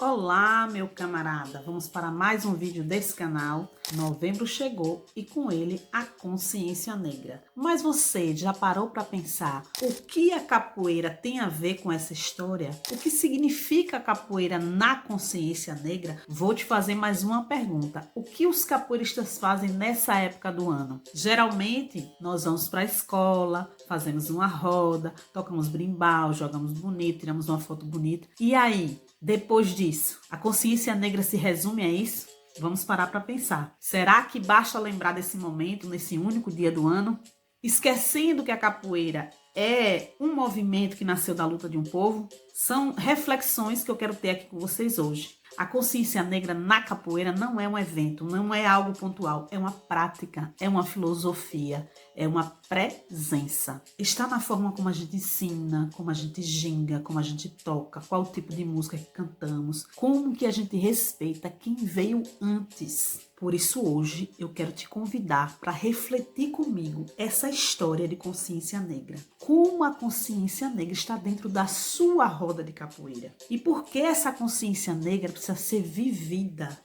Olá, meu camarada! Vamos para mais um vídeo desse canal. Novembro chegou e com ele a consciência negra. Mas você já parou para pensar o que a capoeira tem a ver com essa história? O que significa a capoeira na consciência negra? Vou te fazer mais uma pergunta. O que os capoeiristas fazem nessa época do ano? Geralmente, nós vamos para a escola, fazemos uma roda, tocamos brimbal, jogamos bonito, tiramos uma foto bonita. E aí? Depois disso, a consciência negra se resume a isso? Vamos parar para pensar. Será que basta lembrar desse momento, nesse único dia do ano? Esquecendo que a capoeira é um movimento que nasceu da luta de um povo? São reflexões que eu quero ter aqui com vocês hoje. A consciência negra na capoeira não é um evento, não é algo pontual, é uma prática, é uma filosofia, é uma presença. Está na forma como a gente ensina, como a gente ginga, como a gente toca, qual o tipo de música que cantamos, como que a gente respeita quem veio antes. Por isso hoje eu quero te convidar para refletir comigo essa história de consciência negra. Como a consciência negra está dentro da sua roda de capoeira. E por que essa consciência negra precisa ser vivida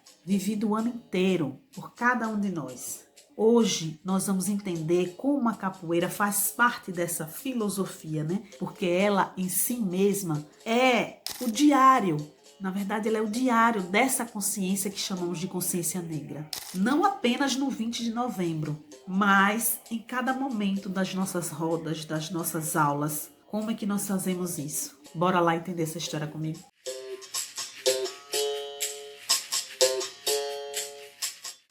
o ano inteiro por cada um de nós. Hoje nós vamos entender como a capoeira faz parte dessa filosofia, né? Porque ela em si mesma é o diário. Na verdade, ela é o diário dessa consciência que chamamos de consciência negra. Não apenas no 20 de novembro, mas em cada momento das nossas rodas, das nossas aulas. Como é que nós fazemos isso? Bora lá entender essa história comigo?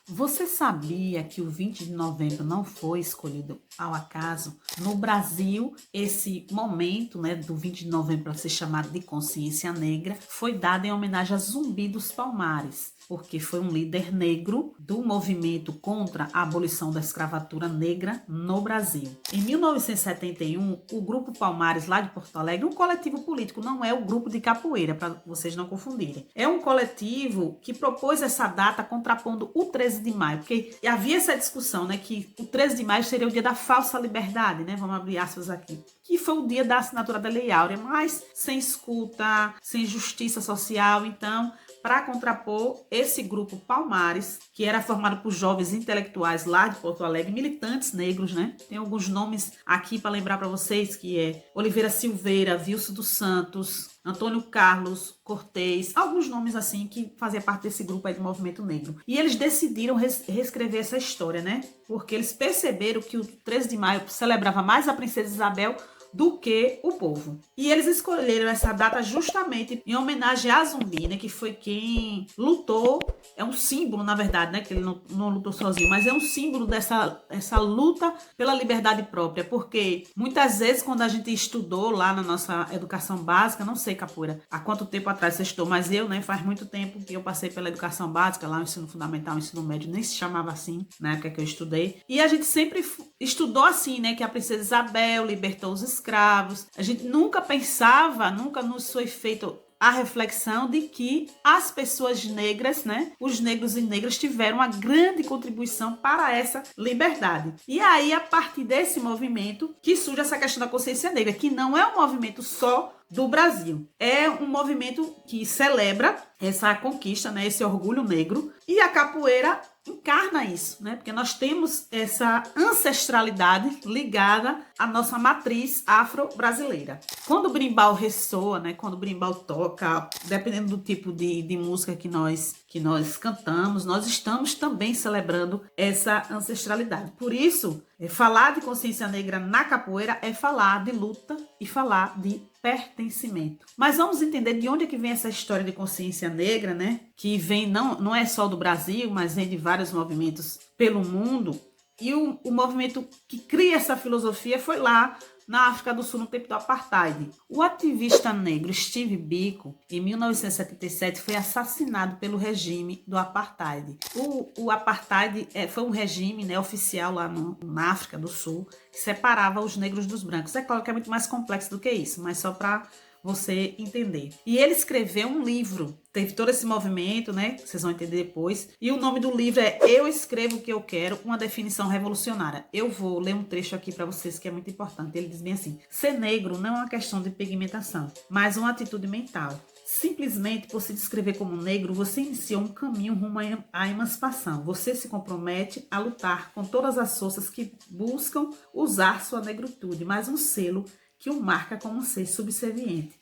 Você sabia que o 20 de novembro não foi escolhido ao acaso? No Brasil, esse momento, do 20 de novembro para ser chamado de Consciência Negra foi dado em homenagem a Zumbi dos Palmares, porque foi um líder negro do movimento contra a abolição da escravatura negra no Brasil. Em 1971, o Grupo Palmares, lá de Porto Alegre, um coletivo político, não é o grupo de capoeira, para vocês não confundirem. É um coletivo que propôs essa data contrapondo o 13 de maio, porque havia essa discussão, que o 13 de maio seria o dia da falsa liberdade, vamos abrir aspas aqui, que foi o dia da assinatura da Lei Áurea, mas sem escuta, sem justiça social. Então, para contrapor esse grupo Palmares, que era formado por jovens intelectuais lá de Porto Alegre, militantes negros, Tem alguns nomes aqui para lembrar para vocês, que é Oliveira Silveira, Vilso dos Santos, Antônio Carlos Cortez, alguns nomes assim que faziam parte desse grupo aí do movimento negro. E eles decidiram reescrever essa história, Porque eles perceberam que o 13 de maio celebrava mais a princesa Isabel do que o povo. E eles escolheram essa data justamente em homenagem a Zumbi, que foi quem lutou, é um símbolo, na verdade, que ele não lutou sozinho, mas é um símbolo dessa luta pela liberdade própria, porque muitas vezes quando a gente estudou lá na nossa educação básica, não sei, capoeira, há quanto tempo atrás você estudou, mas eu, faz muito tempo que eu passei pela educação básica, lá o ensino fundamental, o ensino médio, nem se chamava assim, na época que eu estudei, e a gente sempre estudou assim, que a princesa Isabel libertou os escravos. A gente nunca pensava, nunca nos foi feito a reflexão de que as pessoas negras, os negros e negras tiveram uma grande contribuição para essa liberdade. E aí, a partir desse movimento, que surge essa questão da consciência negra, que não é um movimento só do Brasil. É um movimento que celebra essa conquista, esse orgulho negro, e a capoeira encarna isso, Porque nós temos essa ancestralidade ligada à nossa matriz afro-brasileira. Quando o brimbal ressoa, quando o brimbal toca, dependendo do tipo de música que nós cantamos, nós estamos também celebrando essa ancestralidade. Por isso, falar de consciência negra na capoeira é falar de luta e falar de pertencimento. Mas vamos entender de onde é que vem essa história de consciência negra, Que vem, não é só do Brasil, mas vem de vários movimentos pelo mundo. E o movimento que cria essa filosofia foi lá na África do Sul, no tempo do Apartheid. O ativista negro Steve Biko, em 1977, foi assassinado pelo regime do Apartheid. O Apartheid foi um regime oficial lá na África do Sul, que separava os negros dos brancos. É claro que é muito mais complexo do que isso, mas só para você entender. E ele escreveu um livro, teve todo esse movimento, que vocês vão entender depois. E o nome do livro é Eu Escrevo o que Eu Quero, uma definição revolucionária. Eu vou ler um trecho aqui para vocês que é muito importante. Ele diz bem assim: ser negro não é uma questão de pigmentação, mas uma atitude mental. Simplesmente por se descrever como negro, você iniciou um caminho rumo à emancipação. Você se compromete a lutar com todas as forças que buscam usar sua negritude, mais um selo que o marca como um ser subserviente.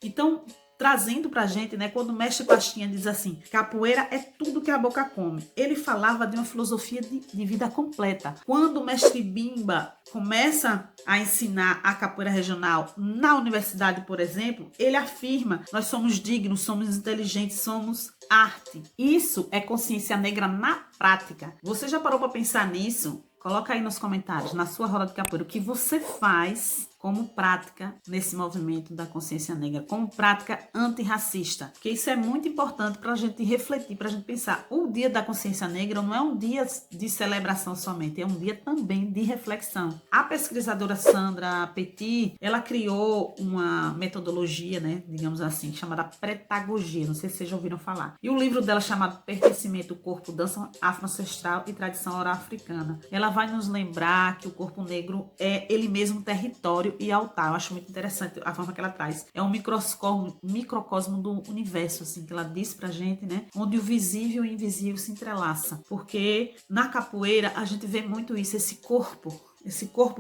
Então, trazendo pra gente, né, quando o mestre Pastinha diz assim, capoeira é tudo que a boca come. Ele falava de uma filosofia de vida completa. Quando o mestre Bimba começa a ensinar a capoeira regional na universidade, por exemplo, ele afirma, nós somos dignos, somos inteligentes, somos arte. Isso é consciência negra na prática. Você já parou para pensar nisso? Coloca aí nos comentários, na sua roda de capoeira, o que você faz como prática nesse movimento da consciência negra, como prática antirracista. Porque isso é muito importante para a gente refletir, para a gente pensar. O Dia da Consciência Negra não é um dia de celebração somente, é um dia também de reflexão. A pesquisadora Sandra Petit, ela criou uma metodologia, né, digamos assim, chamada pretagogia, não sei se vocês já ouviram falar. E o livro dela chamado Pertencimento, Corpo, Dança Afro-Ancestral e Tradição Oral Africana. Ela vai nos lembrar que o corpo negro é ele mesmo território e altar. Eu acho muito interessante a forma que ela traz. É um microcosmo do universo, assim, que ela diz pra gente, né? Onde o visível e o invisível se entrelaçam. Porque na capoeira a gente vê muito isso, esse corpo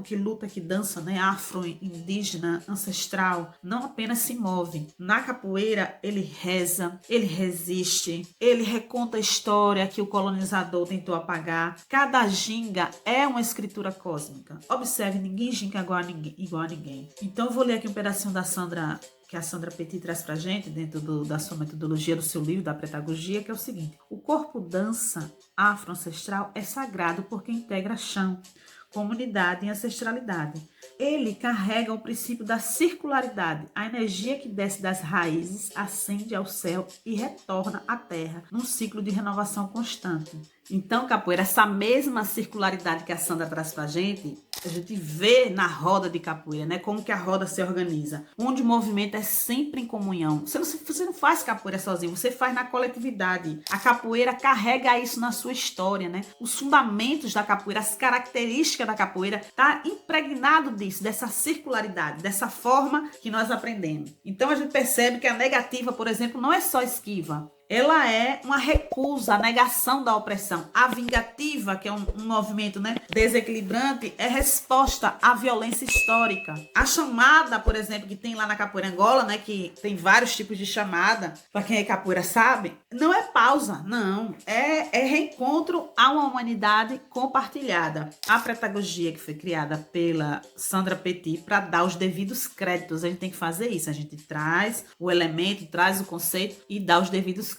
que luta, que dança, né, afro-indígena, ancestral, não apenas se move. Na capoeira, ele reza, ele resiste, ele reconta a história que o colonizador tentou apagar. Cada ginga é uma escritura cósmica. Observe, ninguém ginga igual a ninguém. Então, eu vou ler aqui um pedacinho da Sandra, que a Sandra Petit traz pra gente, dentro da sua metodologia, do seu livro, da pretagogia, que é o seguinte: o corpo dança afro-ancestral é sagrado porque integra chão, comunidade e ancestralidade. Ele carrega o princípio da circularidade. A energia que desce das raízes ascende ao céu e retorna à terra, num ciclo de renovação constante. Então, capoeira, essa mesma circularidade que a Sandra traz pra gente, a gente vê na roda de capoeira, né? Como que a roda se organiza. Onde o movimento é sempre em comunhão. Você não faz capoeira sozinho, você faz na coletividade. A capoeira carrega isso na sua história, né? Os fundamentos da capoeira, as características da capoeira, tá impregnado disso, dessa circularidade, dessa forma que nós aprendemos. Então, a gente percebe que a negativa, por exemplo, não é só esquiva. Ela é uma recusa, a negação da opressão. A vingativa, que é um movimento, né, desequilibrante, é resposta à violência histórica. A chamada, por exemplo, que tem lá na capoeira Angola, né, que tem vários tipos de chamada, para quem é capoeira sabe, não é pausa, não. É reencontro a uma humanidade compartilhada. A pretagogia que foi criada pela Sandra Petit para dar os devidos créditos, a gente tem que fazer isso. A gente traz o elemento, traz o conceito e dá os devidos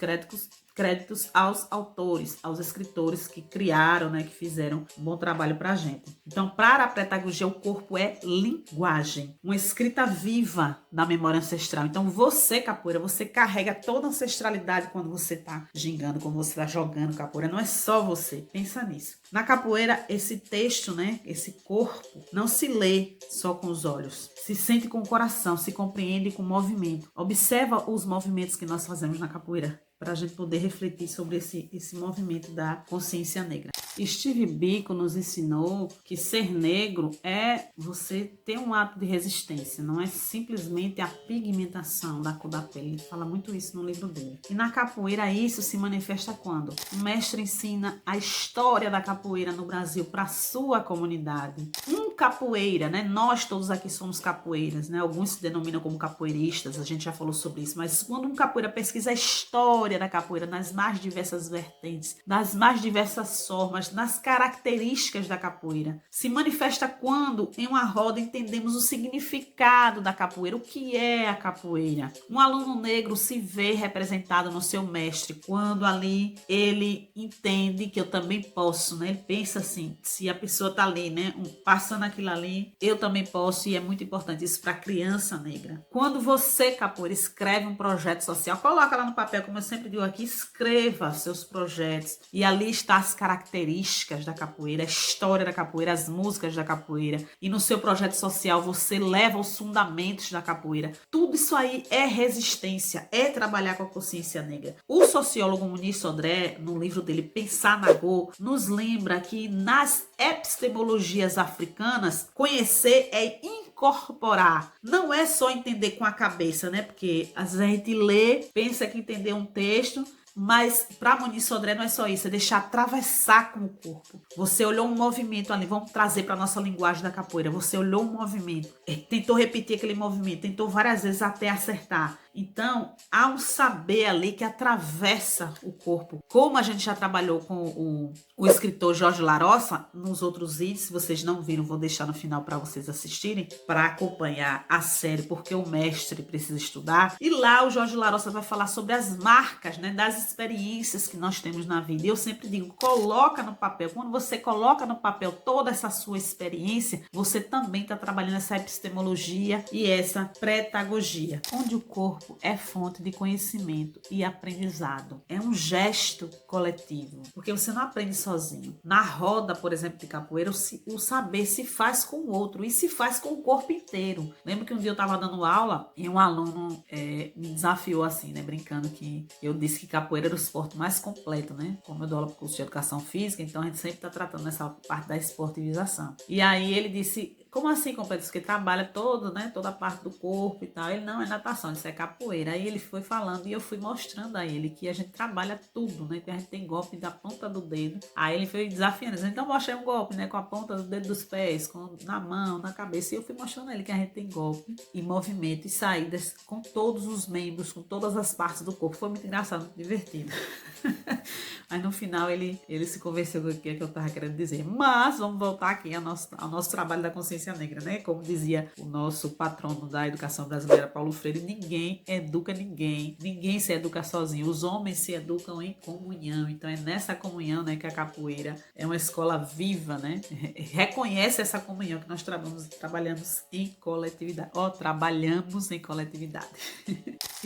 créditos aos autores, aos escritores que criaram, né, que fizeram um bom trabalho pra gente. Então, para a pretagogia, o corpo é linguagem, uma escrita viva da memória ancestral. Então, você, capoeira, você carrega toda a ancestralidade quando você tá gingando, quando você tá jogando capoeira. Não é só você, pensa nisso. Na capoeira, esse texto, né, esse corpo, não se lê só com os olhos. Se sente com o coração, se compreende com o movimento. Observa os movimentos que nós fazemos na capoeira, para a gente poder refletir sobre esse movimento da consciência negra. Steve Biko nos ensinou que ser negro é você ter um ato de resistência, não é simplesmente a pigmentação da cor da pele. Ele fala muito isso no livro dele. E na capoeira isso se manifesta quando o mestre ensina a história da capoeira no Brasil para a sua comunidade. Capoeira, né? Nós todos aqui somos capoeiras, né? Alguns se denominam como capoeiristas, a gente já falou sobre isso, mas quando um capoeira pesquisa a história da capoeira nas mais diversas vertentes, nas mais diversas formas, nas características da capoeira, se manifesta quando em uma roda entendemos o significado da capoeira, o que é a capoeira. Um aluno negro se vê representado no seu mestre quando ali ele entende que eu também posso, né? Ele pensa assim, se a pessoa tá ali, né, passando aquilo ali, eu também posso, e é muito importante isso para a criança negra. Quando você, capoeira, escreve um projeto social, coloca lá no papel, como eu sempre digo aqui, escreva seus projetos, e ali está as características da capoeira, a história da capoeira, as músicas da capoeira, e no seu projeto social você leva os fundamentos da capoeira. Tudo isso aí é resistência, é trabalhar com a consciência negra. O sociólogo Muniz Sodré, no livro dele Pensar na Go, nos lembra que nas epistemologias africanas, conhecer é incorporar. Não é só entender com a cabeça, né? Porque às vezes a gente lê, pensa que entendeu um texto, mas para Moniz Sodré não é só isso, é deixar atravessar com o corpo. Você olhou um movimento ali, vamos trazer para nossa linguagem da capoeira. Você olhou um movimento, tentou repetir aquele movimento, tentou várias vezes até acertar. Então, há um saber ali que atravessa o corpo. Como a gente já trabalhou com o escritor Jorge Larossa nos outros vídeos, se vocês não viram, vou deixar no final para vocês assistirem, para acompanhar a série, porque o mestre precisa estudar. E lá o Jorge Larossa vai falar sobre as marcas, né, das experiências que nós temos na vida. E eu sempre digo, coloca no papel. Quando você coloca no papel toda essa sua experiência, você também está trabalhando essa epistemologia e essa pretagogia, onde o corpo é fonte de conhecimento e aprendizado. É um gesto coletivo, porque você não aprende sozinho. Na roda, por exemplo, de capoeira, o saber se faz com o outro e se faz com o corpo inteiro. Lembro que um dia eu estava dando aula e um aluno me desafiou assim, né, brincando, que eu disse que capoeira era o esporte mais completo, né? Como eu dou aula para o curso de educação física, então a gente sempre está tratando nessa parte da esportivização. E aí ele disse: como assim, completo? Porque trabalha todo, né? Toda a parte do corpo e tal. Ele não é natação, isso é capoeira. Aí ele foi falando e eu fui mostrando a ele que a gente trabalha tudo, né? Então a gente tem golpe da ponta do dedo. Aí ele foi desafiando, dizendo, então mostrei um golpe, né? Com a ponta do dedo dos pés, na mão, na cabeça. E eu fui mostrando a ele que a gente tem golpe e movimento e saídas com todos os membros, com todas as partes do corpo. Foi muito engraçado, muito divertido. Mas no final ele se convenceu do que eu estava querendo dizer. Mas vamos voltar aqui ao nosso trabalho da consciência negra, né? Como dizia o nosso patrono da educação brasileira, Paulo Freire, ninguém educa ninguém. Ninguém se educa sozinho. Os homens se educam em comunhão. Então é nessa comunhão, né, que a capoeira é uma escola viva, né? Reconhece essa comunhão que nós trabalhamos em coletividade. Trabalhamos em coletividade.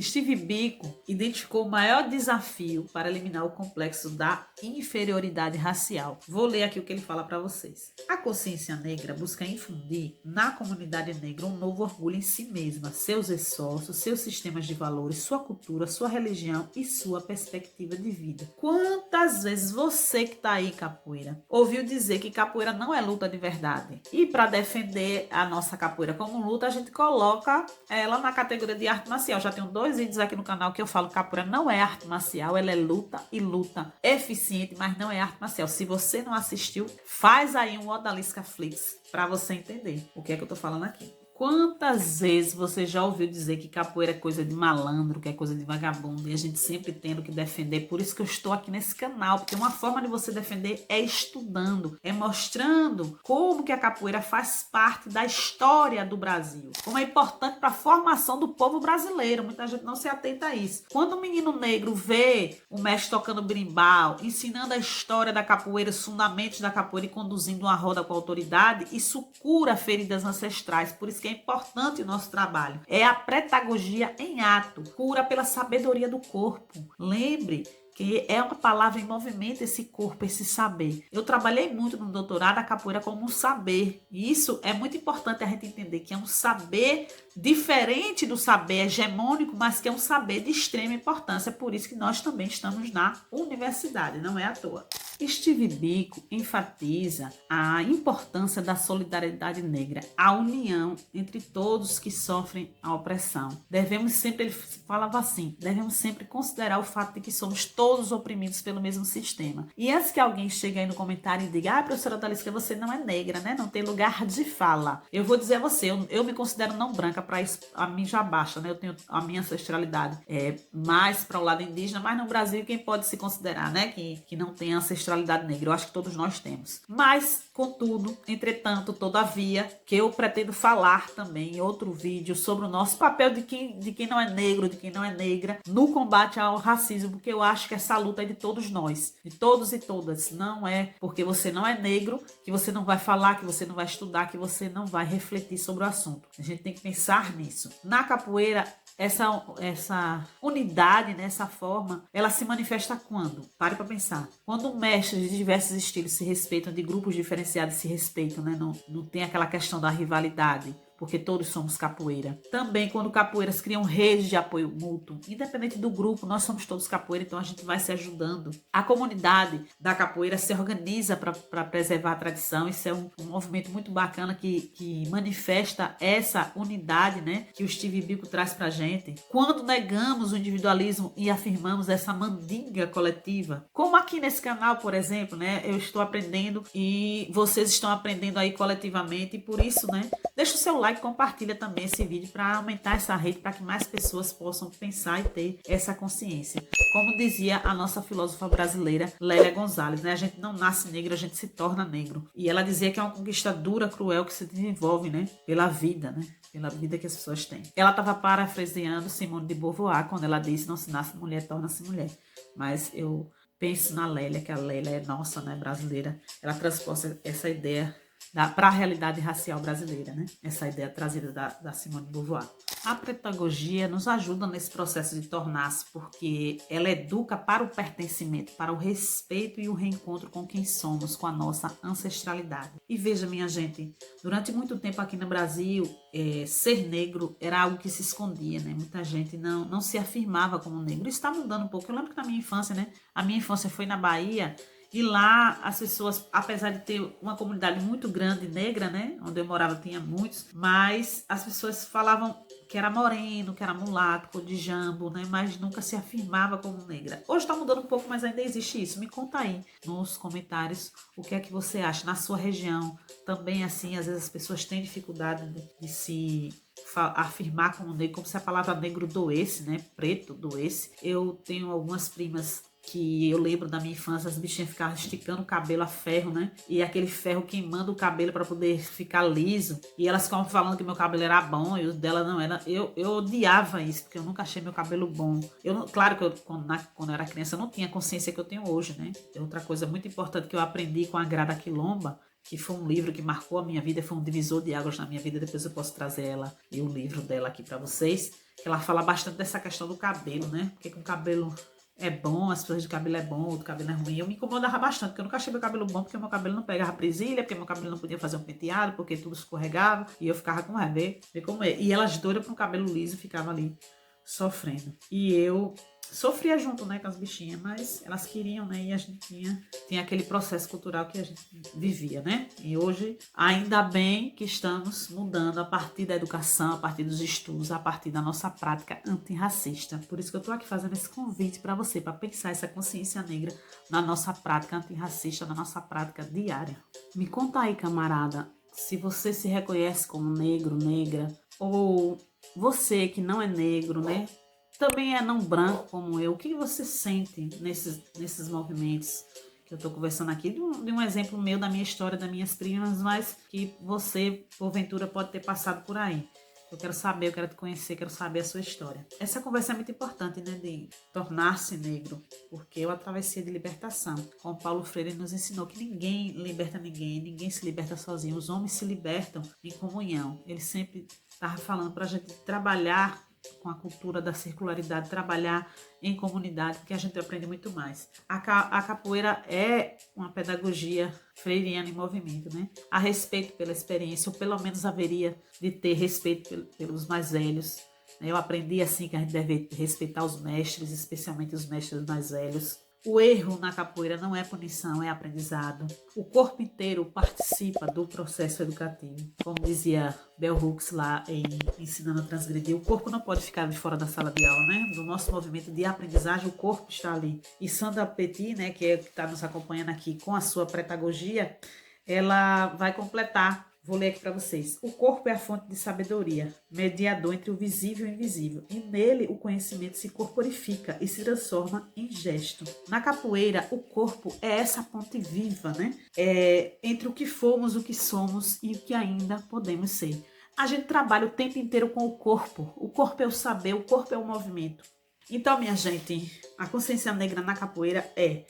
Steve Biko identificou o maior desafio para eliminar o complexo da inferioridade racial. Vou ler aqui o que ele fala para vocês. A consciência negra busca infundir na comunidade negra um novo orgulho em si mesma, seus esforços, seus sistemas de valores, sua cultura, sua religião e sua perspectiva de vida. Quantas vezes você que está aí, capoeira, ouviu dizer que capoeira não é luta de verdade? E para defender a nossa capoeira como luta, a gente coloca ela na categoria de arte marcial. Já tenho 2 vídeos aqui no canal que eu falo que capoeira não é arte marcial, ela é luta e luta eficiente, mas não é arte marcial. Se você não assistiu, faz aí um Odalisca Flix para você entender o que é que eu tô falando aqui. Quantas vezes você já ouviu dizer que capoeira é coisa de malandro, que é coisa de vagabundo, e a gente sempre tendo que defender? Por isso que eu estou aqui nesse canal, porque uma forma de você defender é estudando, é mostrando como que a capoeira faz parte da história do Brasil, como é importante para a formação do povo brasileiro. Muita gente não se atenta a isso. Quando um menino negro vê o mestre tocando berimbau, ensinando a história da capoeira, os fundamentos da capoeira e conduzindo uma roda com autoridade, isso cura feridas ancestrais. Por isso que é importante o nosso trabalho. É a pretagogia em ato, cura pela sabedoria do corpo. Lembre que é uma palavra em movimento, esse corpo, esse saber. Eu trabalhei muito no doutorado a capoeira como um saber. E isso é muito importante a gente entender, que é um saber diferente do saber hegemônico, mas que é um saber de extrema importância. Por isso que nós também estamos na universidade, não é à toa. Steve Biko enfatiza a importância da solidariedade negra, a união entre todos que sofrem a opressão. Devemos sempre, ele falava assim, devemos sempre considerar o fato de que somos todos oprimidos pelo mesmo sistema. E antes que alguém chegue aí no comentário e diga, professora Odalisca, você não é negra, né? Não tem lugar de fala. Eu vou dizer a você, eu me considero não branca, para isso a mim já baixa, né? Eu tenho a minha ancestralidade mais para o lado indígena, mas no Brasil quem pode se considerar, né? Que não tem ancestralidade negra. Eu acho que todos nós temos. Mas, contudo, entretanto, todavia, que eu pretendo falar também em outro vídeo sobre o nosso papel de quem não é negro, de quem não é negra, no combate ao racismo, porque eu acho que essa luta é de todos nós, de todos e todas. Não é porque você não é negro que você não vai falar, que você não vai estudar, que você não vai refletir sobre o assunto. A gente tem que pensar nisso. Na capoeira, essa unidade, né, essa forma, ela se manifesta quando? Pare para pensar. Quando mestres de diversos estilos se respeitam, de grupos diferenciados se respeitam, né? Não tem aquela questão da rivalidade. porque todos somos capoeira. Também quando capoeiras criam redes de apoio mútuo, independente do grupo, nós somos todos capoeira, então a gente vai se ajudando. A comunidade da capoeira se organiza para preservar a tradição. Isso é um movimento muito bacana que manifesta essa unidade, né, que o Steve Biko traz pra gente. Quando negamos o individualismo e afirmamos essa mandinga coletiva, como aqui nesse canal, por exemplo, né, eu estou aprendendo e vocês estão aprendendo aí coletivamente, e por isso, né, deixa o seu like, compartilha também esse vídeo para aumentar essa rede, para que mais pessoas possam pensar e ter essa consciência. Como dizia a nossa filósofa brasileira, Lélia Gonzalez, né, a gente não nasce negro, a gente se torna negro. E ela dizia que é uma conquista dura, cruel, que se desenvolve, né, pela vida, né, pela vida que as pessoas têm. Ela estava parafraseando Simone de Beauvoir quando ela disse: não se nasce mulher, torna-se mulher. Mas eu penso na Lélia, que a Lélia é nossa, né, brasileira. Ela transporta essa ideia para a realidade racial brasileira, né? Essa ideia trazida da Simone de Beauvoir. A pedagogia nos ajuda nesse processo de tornar-se, porque ela educa para o pertencimento, para o respeito e o reencontro com quem somos, com a nossa ancestralidade. E veja, minha gente, durante muito tempo aqui no Brasil, ser negro era algo que se escondia, né? Muita gente não se afirmava como negro. Isso está mudando um pouco. Eu lembro que na minha infância, né? A minha infância foi na Bahia. E lá as pessoas, apesar de ter uma comunidade muito grande negra, né? Onde eu morava tinha muitos, mas as pessoas falavam que era moreno, que era mulato, cor de jambo, né? Mas nunca se afirmava como negra. Hoje está mudando um pouco, mas ainda existe isso. Me conta aí nos comentários o que é que você acha na sua região. Também assim, às vezes as pessoas têm dificuldade de se afirmar como negro, como se a palavra negro doesse, né? Preto doesse. Eu tenho algumas primas que eu lembro da minha infância, as bichinhas ficavam esticando o cabelo a ferro, né? E aquele ferro queimando o cabelo para poder ficar liso. E elas ficavam falando que meu cabelo era bom e o dela não era. Eu odiava isso, porque eu nunca achei meu cabelo bom. Claro que quando eu era criança eu não tinha a consciência que eu tenho hoje, né? Outra coisa muito importante que eu aprendi com a Grada Quilomba, que foi um livro que marcou a minha vida, foi um divisor de águas na minha vida. Depois eu posso trazer ela e o livro dela aqui para vocês. Que ela fala bastante dessa questão do cabelo, né? Porque com o cabelo é bom, as pessoas de cabelo é bom, outro cabelo é ruim. Eu me incomodava bastante, porque eu nunca achei meu cabelo bom, porque meu cabelo não pegava presilha, porque meu cabelo não podia fazer um penteado, porque tudo escorregava, e eu ficava com raiva, ver como é. E elas doidas para um cabelo liso ficavam ali sofrendo. E eu sofria junto, né, com as bichinhas, mas elas queriam, né, e a gente tinha aquele processo cultural que a gente vivia, né? E hoje, ainda bem que estamos mudando a partir da educação, a partir dos estudos, a partir da nossa prática antirracista. Por isso que eu tô aqui fazendo esse convite para você, para pensar essa consciência negra na nossa prática antirracista, na nossa prática diária. Me conta aí, camarada, se você se reconhece como negro, negra, ou você que não é negro, né? Também é não branco como eu. O que você sente nesses movimentos que eu estou conversando aqui? De um exemplo meu da minha história, das minhas primas, mas que você, porventura, pode ter passado por aí. Eu quero saber, eu quero te conhecer, quero saber a sua história. Essa conversa é muito importante, né? De tornar-se negro, porque é uma travessia de libertação. Como Paulo Freire nos ensinou que ninguém liberta ninguém, ninguém se liberta sozinho. Os homens se libertam em comunhão. Ele sempre estava falando para a gente trabalhar com a cultura da circularidade, trabalhar em comunidade, porque a gente aprende muito mais. A capoeira é uma pedagogia freiriana em movimento, né? Há respeito pela experiência, ou pelo menos haveria de ter respeito pelos mais velhos. Eu aprendi assim que a gente deve respeitar os mestres, especialmente os mestres mais velhos. O erro na capoeira não é punição, é aprendizado. O corpo inteiro participa do processo educativo. Como dizia Bell Hooks lá em Ensinando a Transgredir, o corpo não pode ficar de fora da sala de aula, né? No nosso movimento de aprendizagem, o corpo está ali. E Sandra Petit, né, que está nos acompanhando aqui com a sua pedagogia, ela vai completar. Vou ler aqui para vocês. O corpo é a fonte de sabedoria, mediador entre o visível e o invisível. E nele o conhecimento se corporifica e se transforma em gesto. Na capoeira, o corpo é essa ponte viva, né? Entre o que fomos, o que somos e o que ainda podemos ser. A gente trabalha o tempo inteiro com o corpo. O corpo é o saber, o corpo é o movimento. Então, minha gente, a consciência negra na capoeira é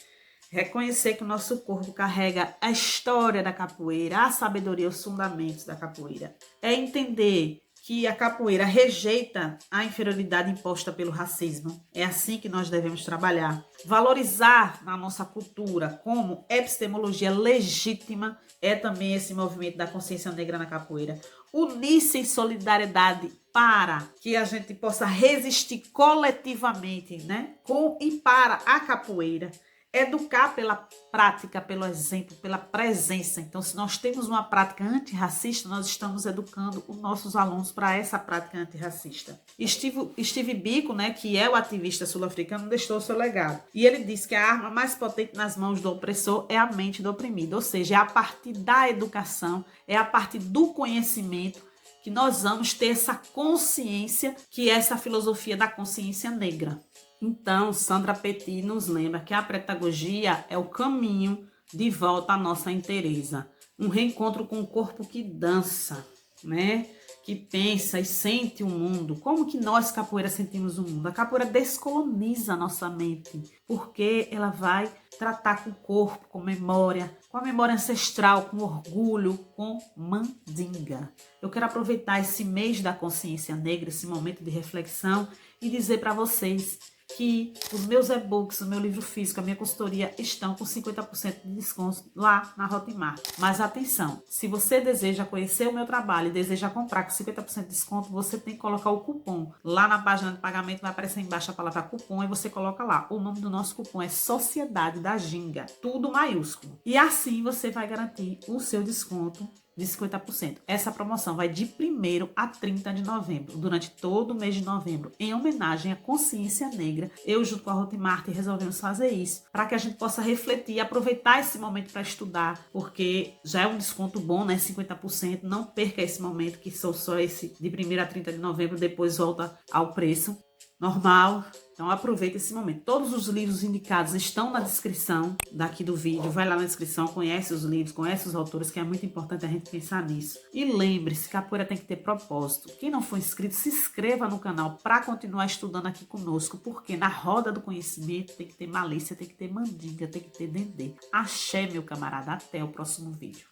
reconhecer que o nosso corpo carrega a história da capoeira, a sabedoria, os fundamentos da capoeira. É entender que a capoeira rejeita a inferioridade imposta pelo racismo. É assim que nós devemos trabalhar. Valorizar na nossa cultura como epistemologia legítima é também esse movimento da consciência negra na capoeira. Unir-se em solidariedade para que a gente possa resistir coletivamente, né? Com e para a capoeira. Educar pela prática, pelo exemplo, pela presença. Então, se nós temos uma prática antirracista, nós estamos educando os nossos alunos para essa prática antirracista. Steve Biko, né, que é o ativista sul-africano, deixou seu legado. E ele disse que a arma mais potente nas mãos do opressor é a mente do oprimido. Ou seja, é a partir da educação, é a partir do conhecimento que nós vamos ter essa consciência, que é essa filosofia da consciência negra. Então, Sandra Petit nos lembra que a pedagogia é o caminho de volta à nossa inteireza. Um reencontro com o corpo que dança, né? Que pensa e sente o mundo. Como que nós, capoeira, sentimos o mundo? A capoeira descoloniza a nossa mente, porque ela vai tratar com o corpo, com a memória ancestral, com orgulho, com mandinga. Eu quero aproveitar esse mês da consciência negra, esse momento de reflexão, e dizer para vocês que os meus e-books, o meu livro físico, a minha consultoria estão com 50% de desconto lá na Hotmart. Mas atenção, se você deseja conhecer o meu trabalho e deseja comprar com 50% de desconto, você tem que colocar o cupom. Lá na página de pagamento vai aparecer embaixo a palavra cupom e você coloca lá. O nome do nosso cupom é Sociedade da Ginga, tudo maiúsculo. E assim você vai garantir o seu desconto de 50%. Essa promoção vai de 1º a 30 de novembro, durante todo o mês de novembro, em homenagem à consciência negra. Eu, junto com a Hotmart, resolvemos fazer isso para que a gente possa refletir e aproveitar esse momento para estudar, porque já é um desconto bom, né? 50%. Não perca esse momento, que são só esse de 1º a 30 de novembro, depois volta ao preço normal. Então aproveita esse momento. Todos os livros indicados estão na descrição daqui do vídeo. Vai lá na descrição, conhece os livros, conhece os autores, que é muito importante a gente pensar nisso. E lembre-se, capoeira tem que ter propósito. Quem não for inscrito, se inscreva no canal para continuar estudando aqui conosco, porque na roda do conhecimento tem que ter malícia, tem que ter mandinga, tem que ter dendê. Axé, meu camarada. Até o próximo vídeo.